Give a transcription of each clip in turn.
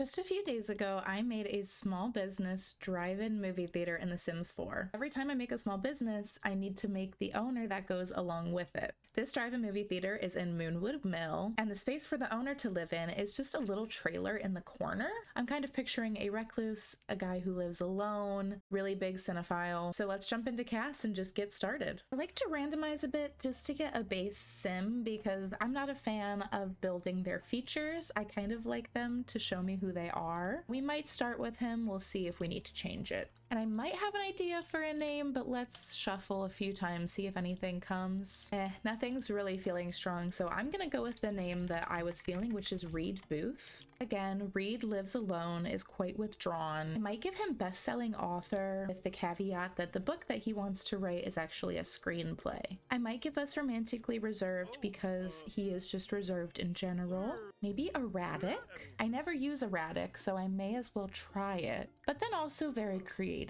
Just a few days ago, I made a small business drive-in movie theater in The Sims 4. Every time I make a small business, I need to make the owner that goes along with it. This drive-in movie theater is in Moonwood Mill, and the space for the owner to live in is just a little trailer in the corner. I'm kind of picturing a recluse, a guy who lives alone, really big cinephile. So let's jump into cast and just get started. I like to randomize a bit just to get a base sim because I'm not a fan of building their features. I kind of like them to show me who they are. We might start with him. We'll see if we need to change it. And I might have an idea for a name, but let's shuffle a few times, see if anything comes. Nothing's really feeling strong, so I'm gonna go with the name that I was feeling, which is Reed Booth. Again, Reed lives alone, is quite withdrawn. I might give him best-selling author with the caveat that the book that he wants to write is actually a screenplay. I might give us romantically reserved because he is just reserved in general. Maybe erratic? I never use erratic, so I may as well try it, but then also very creative.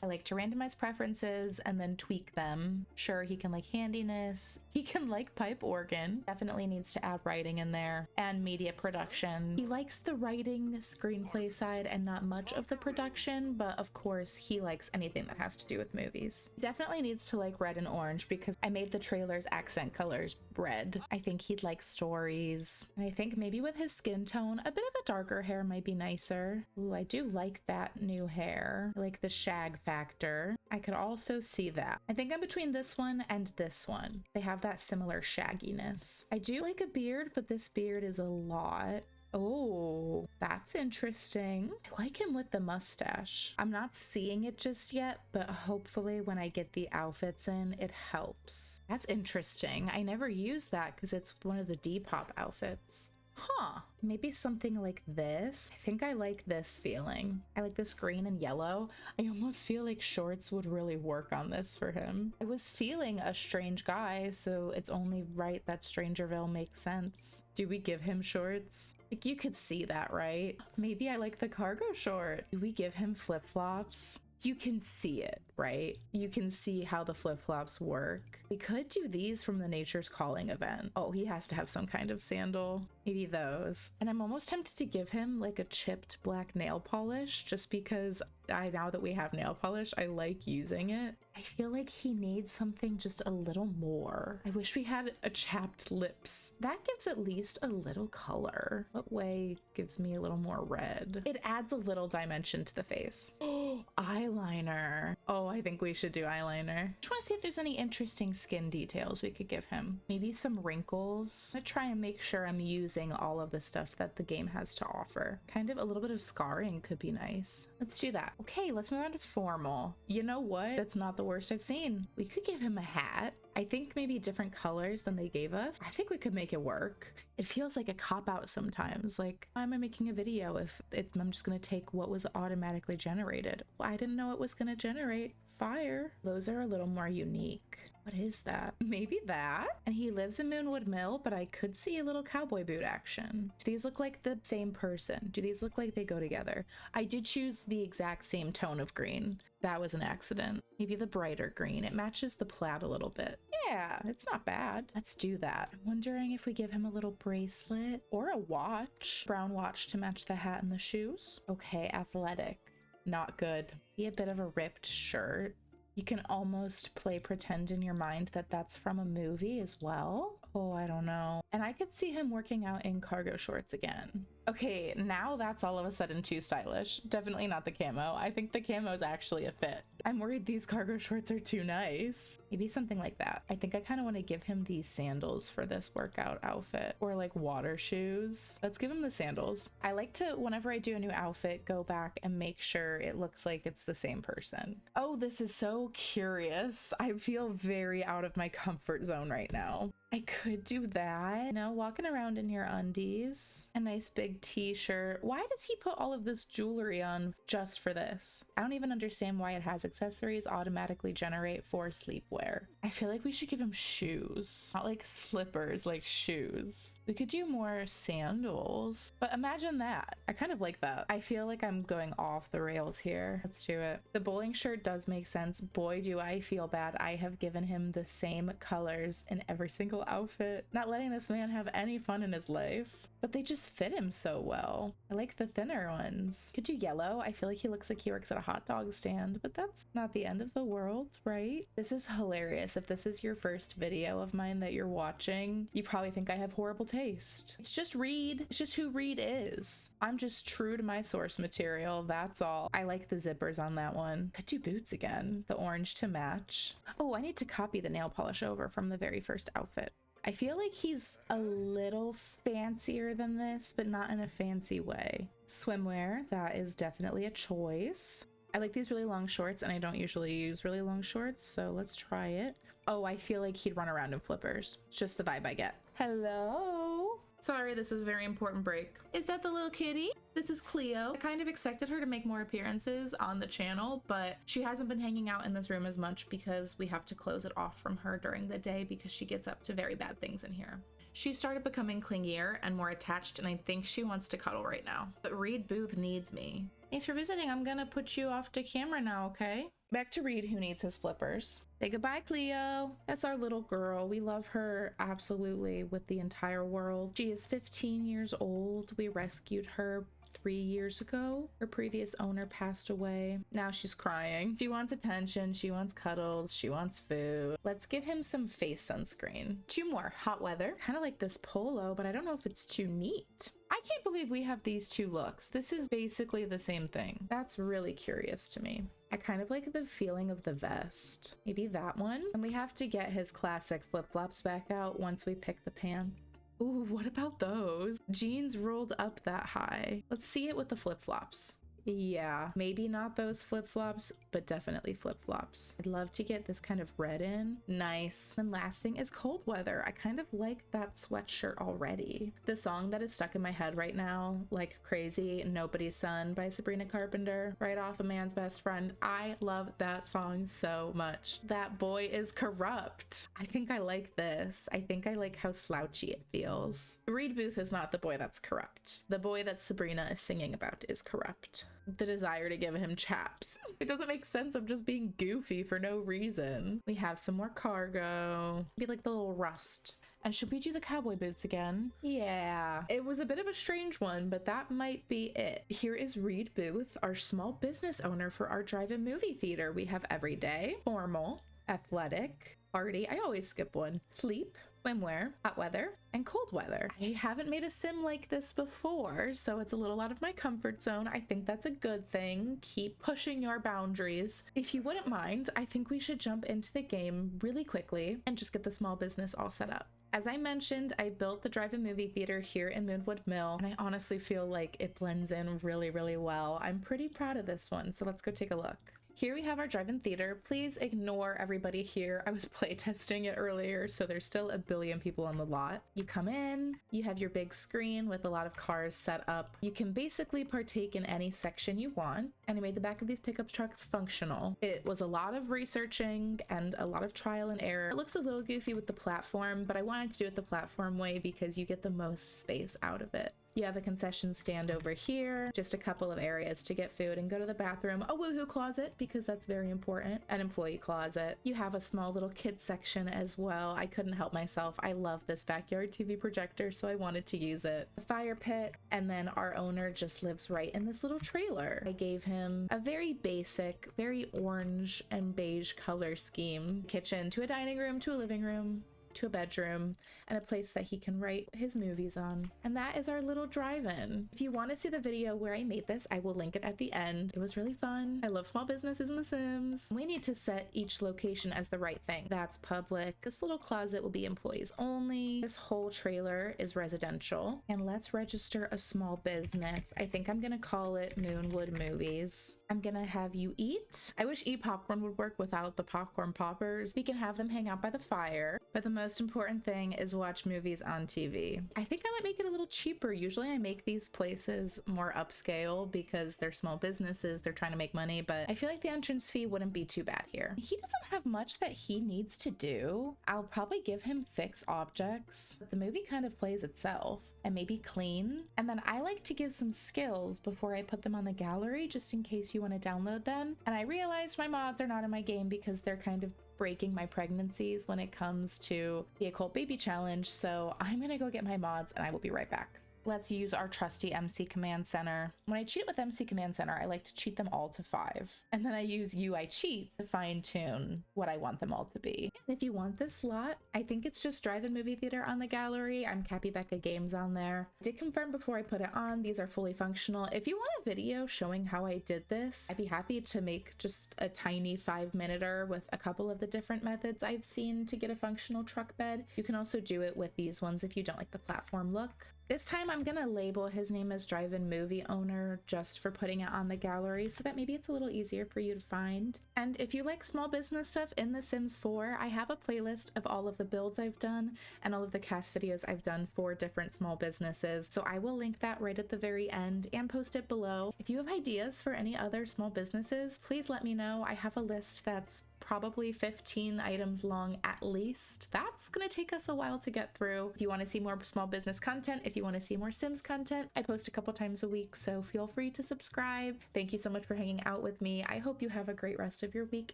I like to randomize preferences and then tweak them. Sure, he can like handiness, he can like pipe organ, definitely needs to add writing in there, and media production. He likes the writing screenplay side and not much of the production, but of course he likes anything that has to do with movies. Definitely needs to like red and orange because I made the trailer's accent colors red. I think he'd like stories, and I think maybe with his skin tone, a bit of a darker hair might be nicer. Ooh, I do like that new hair. I like the shag factor. I could also see that. I think I'm between this one and this one. They have that similar shagginess. I do like a beard, but this beard is a lot. Oh, that's interesting. I like him with the mustache. I'm not seeing it just yet, but hopefully when I get the outfits in, it helps. That's interesting. I never use that because it's one of the Depop outfits. Huh, maybe something like this. I think I like this feeling. I like this green and yellow. I almost feel like shorts would really work on this for him. I was feeling a strange guy, so it's only right that Strangerville makes sense. Do we give him shorts? Like, you could see that, right? Maybe I like the cargo short. Do we give him flip-flops? You can see it, right? You can see how the flip-flops work. We could do these from the Nature's Calling event. Oh, he has to have some kind of sandal. Maybe those. And I'm almost tempted to give him like a chipped black nail polish just because now that we have nail polish, I like using it. I feel like he needs something just a little more. I wish we had a chapped lips. That gives at least a little color. What way gives me a little more red? It adds a little dimension to the face. Oh, eyeliner. Oh, I think we should do eyeliner. Just want to see if there's any interesting skin details we could give him. Maybe some wrinkles. I'm gonna try and make sure I'm using all of the stuff that the game has to offer. Kind of a little bit of scarring could be nice. Let's do that. Okay, let's move on to formal. You know what? That's not the worst I've seen. We could give him a hat. I think maybe different colors than they gave us. I think we could make it work. It feels like a cop-out sometimes. Like, why am I making a video if I'm just gonna take what was automatically generated? Well, I didn't know it was gonna generate fire. Those are a little more unique. What is that? Maybe that? And he lives in Moonwood Mill, but I could see a little cowboy boot action. Do these look like the same person? Do these look like they go together? I did choose the exact same tone of green. That was an accident. Maybe the brighter green. It matches the plaid a little bit. Yeah, it's not bad. Let's do that. I'm wondering if we give him a little bracelet or a watch. Brown watch to match the hat and the shoes. Okay, athletic. Not good. Be a bit of a ripped shirt. You can almost play pretend in your mind that that's from a movie as well. Oh, I don't know. And I could see him working out in cargo shorts again. Okay, now that's all of a sudden too stylish. Definitely not the camo. I think the camo is actually a fit. I'm worried these cargo shorts are too nice. Maybe something like that. I think I kind of want to give him these sandals for this workout outfit, or like water shoes. Let's give him the sandals. I like to, whenever I do a new outfit, go back and make sure it looks like it's the same person. Oh, this is so curious. I feel very out of my comfort zone right now. I could do that. You know, walking around in your undies, a nice big t-shirt. Why does he put all of this jewelry on just for this? I don't even understand why it has accessories automatically generate for sleepwear. I feel like we should give him shoes, not like slippers, like shoes. We could do more sandals, but imagine that. I kind of like that. I feel like I'm going off the rails here. Let's do it. The bowling shirt does make sense. Boy, do I feel bad. I have given him the same colors in every single little outfit, not letting this man have any fun in his life. But they just fit him so well. I like the thinner ones. Could do yellow. I feel like he looks like he works at a hot dog stand, but that's not the end of the world, right? This is hilarious. If this is your first video of mine that you're watching, you probably think I have horrible taste. It's just Reed. It's just who Reed is. I'm just true to my source material. That's all. I like the zippers on that one. Could do boots again. The orange to match. Oh, I need to copy the nail polish over from the very first outfit. I feel like he's a little fancier than this, but not in a fancy way. Swimwear, that is definitely a choice. I like these really long shorts, and I don't usually use really long shorts, so let's try it. Oh, I feel like he'd run around in flippers. It's just the vibe I get. Hello? Sorry, this is a very important break. Is that the little kitty? This is Cleo. I kind of expected her to make more appearances on the channel, but she hasn't been hanging out in this room as much because we have to close it off from her during the day because she gets up to very bad things in here. She started becoming clingier and more attached, and I think she wants to cuddle right now. But Reed Booth needs me. Thanks for visiting. I'm gonna put you off the camera now, okay? Back to Reed, who needs his flippers. Say goodbye, Cleo. That's our little girl. We love her absolutely with the entire world. She is 15 years old. We rescued her 3 years ago. Her previous owner passed away. Now she's crying. She wants attention. She wants cuddles. She wants food. Let's give him some face sunscreen. 2 more. Hot weather. Kind of like this polo, but I don't know if it's too neat. I can't believe we have these 2 looks. This is basically the same thing. That's really curious to me. I kind of like the feeling of the vest. Maybe that one? And we have to get his classic flip-flops back out once we pick the pants. Ooh, what about those? Jeans rolled up that high. Let's see it with the flip-flops. Yeah, maybe not those flip-flops, but definitely flip-flops. I'd love to get this kind of red in. Nice. And last thing is cold weather. I kind of like that sweatshirt already. The song that is stuck in my head right now, like crazy, Nobody's Son by Sabrina Carpenter, right off A Man's Best Friend. I love that song so much. That boy is corrupt. I think I like this. I think I like how slouchy it feels. Reed Booth is not the boy that's corrupt. The boy that Sabrina is singing about is corrupt. The desire to give him chaps. It doesn't make sense. I'm just being goofy for no reason. We have some more cargo. Be like the little rust. And should we do the cowboy boots again? Yeah. It was a bit of a strange one, but that might be it. Here is Reed Booth, our small business owner for our drive-in movie theater. We have everyday, formal, athletic, party. I always skip one. Sleep, swimwear, hot weather, and cold weather. I haven't made a sim like this before, so it's a little out of my comfort zone. I think that's a good thing. Keep pushing your boundaries. If you wouldn't mind, I think we should jump into the game really quickly and just get the small business all set up. As I mentioned, I built the drive-in movie theater here in Moonwood Mill, and I honestly feel like it blends in really, really well. I'm pretty proud of this one, so let's go take a look. Here we have our drive-in theater. Please ignore everybody here. I was playtesting it earlier, so there's still a billion people on the lot. You come in, you have your big screen with a lot of cars set up. You can basically partake in any section you want, and I made the back of these pickup trucks functional. It was a lot of researching and a lot of trial and error. It looks a little goofy with the platform, but I wanted to do it the platform way because you get the most space out of it. You have the concession stand over here, just a couple of areas to get food and go to the bathroom, a woohoo closet because that's very important, an employee closet. You have a small little kids section as well. I couldn't help myself. I love this backyard TV projector, so I wanted to use it. The fire pit, and then our owner just lives right in this little trailer. I gave him a very basic, very orange and beige color scheme. Kitchen to a dining room to a living room to a bedroom, and a place that he can write his movies on. And that is our little drive-in. If you want to see the video where I made this, I will link it at the end. It was really fun. I love small businesses in The Sims. We need to set each location as the right thing. That's public. This little closet will be employees only. This whole trailer is residential. And let's register a small business. I think I'm gonna call it Moonwood Movies. I'm gonna have you eat. I wish Eat Popcorn would work without the popcorn poppers. We can have them hang out by the fire, but the most important thing is watch movies on TV. I think I might make it a little cheaper. Usually I make these places more upscale because they're small businesses, they're trying to make money, but I feel like the entrance fee wouldn't be too bad here. He doesn't have much that he needs to do. I'll probably give him fix objects, but the movie kind of plays itself, and maybe clean. And then I like to give some skills before I put them on the gallery just in case you want to download them. And I realized my mods are not in my game because they're kind of breaking my pregnancies when it comes to the Occult Baby Challenge, so I'm gonna go get my mods and I will be right back. Let's use our trusty MC Command Center. When I cheat with MC Command Center, I like to cheat them all to 5. And then I use UI cheat to fine tune what I want them all to be. And if you want this slot, I think it's just Drive-In Movie Theater on the gallery. I'm capybeccagames on there. I did confirm before I put it on, these are fully functional. If you want a video showing how I did this, I'd be happy to make just a tiny 5-minuter with a couple of the different methods I've seen to get a functional truck bed. You can also do it with these ones if you don't like the platform look. This time I'm gonna label his name as Drive-In Movie Owner just for putting it on the gallery so that maybe it's a little easier for you to find. And if you like small business stuff in The Sims 4, I have a playlist of all of the builds I've done and all of the cast videos I've done for different small businesses. So I will link that right at the very end and post it below. If you have ideas for any other small businesses, please let me know. I have a list that's probably 15 items long at least. That's gonna take us a while to get through. If you want to see more small business content, if you want to see more Sims content, I post a couple times a week, so feel free to subscribe. Thank you so much for hanging out with me. I hope you have a great rest of your week,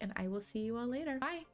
and I will see you all later. Bye!